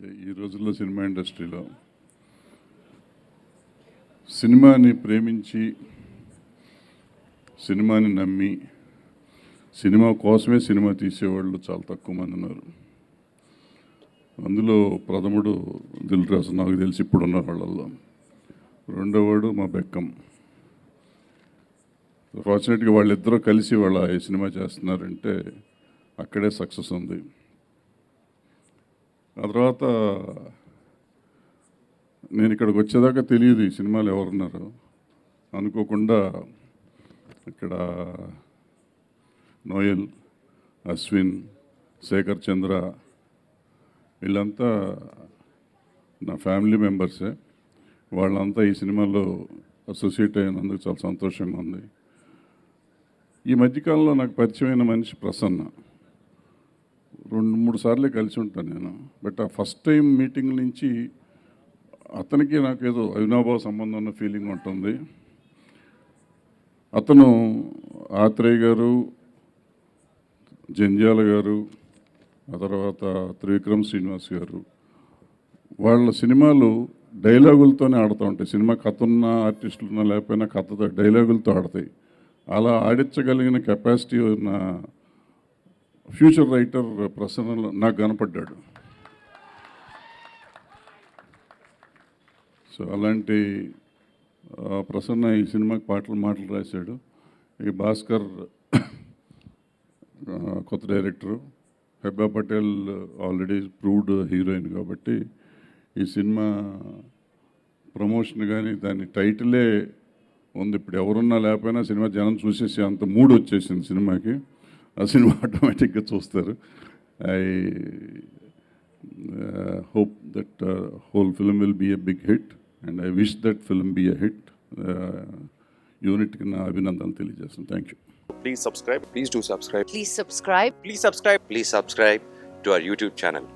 అంటే ఈ రోజుల్లో సినిమా ఇండస్ట్రీలో సినిమాని ప్రేమించి సినిమాని నమ్మి సినిమా కోసమే సినిమా తీసేవాళ్ళు చాలా తక్కువ మంది ఉన్నారు. అందులో ప్రథముడు దిల్ రాజు, నాకు తెలిసి ఇప్పుడున్న వాళ్ళల్లో. రెండోవాడు మా బెక్కం. ఫార్చునేట్గా వాళ్ళిద్దరూ కలిసి వాళ్ళ ఈ సినిమా చేస్తున్నారంటే అక్కడే సక్సెస్ ఉంది. ఆ తర్వాత నేను ఇక్కడికి వచ్చేదాకా తెలియదు ఈ సినిమాలు ఎవరున్నారు. అనుకోకుండా ఇక్కడ నోయల్, అశ్విన్, శేఖర్ చంద్ర వీళ్ళంతా నా ఫ్యామిలీ మెంబర్సే. వాళ్ళంతా ఈ సినిమాలో అసోసియేట్ అయినందుకు చాలా సంతోషంగా ఉంది. ఈ మధ్యకాలంలో నాకు పరిచయమైన మనిషి ప్రసన్న. 2-3 సార్లే కలిసి ఉంటాను నేను. బట్ ఆ ఫస్ట్ టైం మీటింగ్ నుంచి అతనికి నాకు ఏదో అవినాభావ సంబంధం ఉన్న ఫీలింగ్ ఉంటుంది. అతను ఆత్రేయ గారు, జంధ్యాల గారు, ఆ తర్వాత త్రివిక్రమ్ శ్రీనివాస్ గారు, వాళ్ళ సినిమాలు డైలాగులతోనే ఆడుతూ ఉంటాయి. సినిమా కథ ఉన్న ఆర్టిస్టులు ఉన్నా లేకపోయినా కథతో డైలాగులతో ఆడతాయి. అలా ఆడించగలిగిన కెపాసిటీ ఉన్న ఫ్యూచర్ రైటర్ ప్రసన్న నాకు కనపడ్డాడు. సో అలాంటి ప్రసన్న ఈ సినిమాకి మాటలు రాశాడు. ఈ భాస్కర్ కొత్త director, Hebba Patel already proved heroine కాబట్టి ఈ సినిమా ప్రమోషన్ కానీ దాని టైటిలే ఉంది. ఇప్పుడు ఎవరున్నా లేకపోయినా సినిమా జనం చూసేసి అంత మూడ్ వచ్చేసింది సినిమాకి. ఆ సినిమా ఆటోమేటిక్గా చూస్తారు. I hope that whole film will be a big hit and I wish that film be a hit. Unit ki na abhinandan తెలియజేస్తాను. Thank you. Please subscribe. Please do subscribe. Please subscribe. Please subscribe. Please subscribe to our YouTube channel.